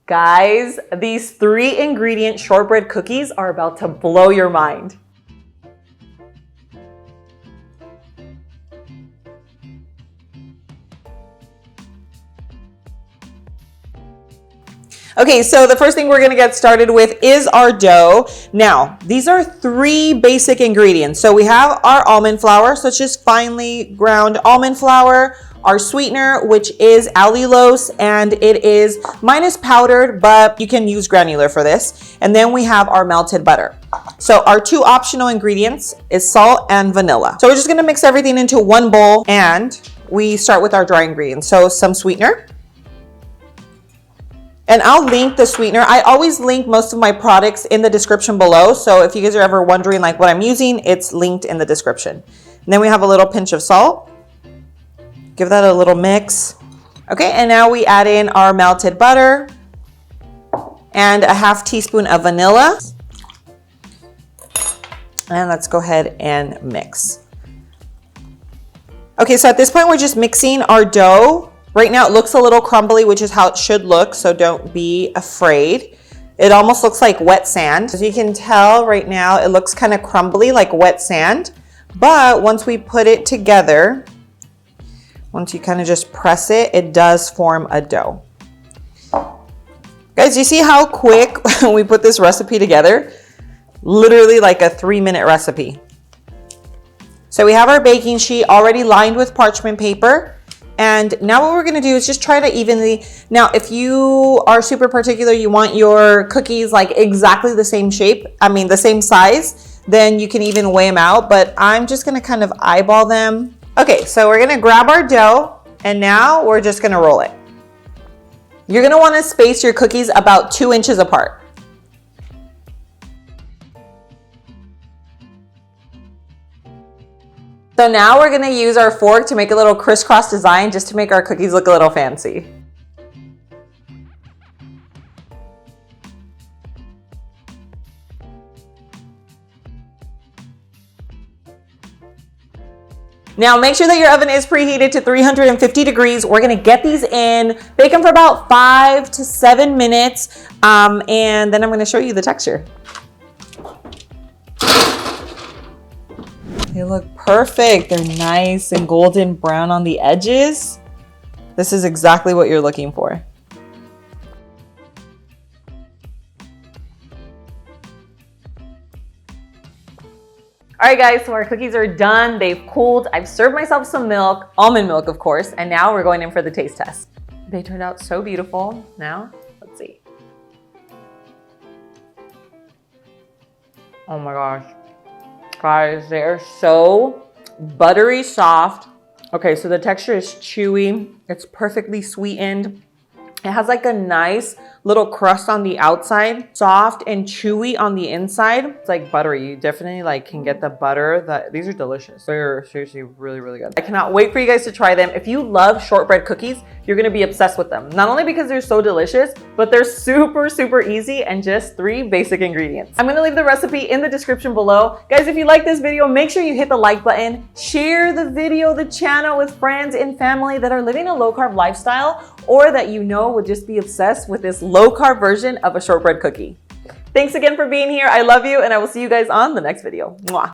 Guys, these 3 ingredient shortbread cookies are about to blow your mind. Okay, so the first thing we're gonna get started with is our dough. Now, these are 3 basic ingredients. So we have our almond flour, so it's just finely ground almond flour, our sweetener, which is allulose, and mine is powdered, but you can use granular for this. And then we have our melted butter. So our 2 optional ingredients is salt and vanilla. So we're just gonna mix everything into one bowl, and we start with our dry ingredients. So some sweetener. And I'll link the sweetener. I always link most of my products in the description below. So if you guys are ever wondering like what I'm using, it's linked in the description. And then we have a little pinch of salt. Give that a little mix. Okay, and now we add in our melted butter and a half teaspoon of vanilla. And let's go ahead and mix. Okay, so at this point, we're just mixing our dough. Right now it looks a little crumbly, which is how it should look, so don't be afraid. It almost looks like wet sand. As you can tell right now, it looks kind of crumbly like wet sand. But once we put it together, once you kind of just press it, it does form a dough. Guys, you see how quick we put this recipe together? Literally like a 3-minute recipe. So we have our baking sheet already lined with parchment paper. And now what we're gonna do is just try to evenly, now if you are super particular, you want your cookies like exactly the same shape, the same size, then you can even weigh them out, but I'm just gonna kind of eyeball them. Okay, so we're gonna grab our dough and now we're just gonna roll it. You're gonna wanna space your cookies about 2 inches apart. So now we're gonna use our fork to make a little crisscross design just to make our cookies look a little fancy. Now make sure that your oven is preheated to 350 degrees. We're gonna get these in, bake them for about 5 to 7 minutes, and then I'm gonna show you the texture. They look perfect. They're nice and golden brown on the edges. This is exactly what you're looking for. All right, guys, so our cookies are done. They've cooled. I've served myself some milk, almond milk, of course, and now we're going in for the taste test. They turned out so beautiful. Now, let's see. Oh my gosh. Guys, they are so buttery soft. Okay, so the texture is chewy. It's perfectly sweetened. It has like a nice little crust on the outside, soft and chewy on the inside. It's like buttery. You definitely can get the butter. These are delicious. They're seriously really, really good. I cannot wait for you guys to try them. If you love shortbread cookies, you're gonna be obsessed with them. Not only because they're so delicious, but they're super, super easy and just 3 basic ingredients. I'm gonna leave the recipe in the description below. Guys, if you like this video, make sure you hit the like button, share the video, the channel with friends and family that are living a low carb lifestyle or that you know would just be obsessed with this low carb version of a shortbread cookie. Thanks again for being here. I love you and I will see you guys on the next video. Mwah.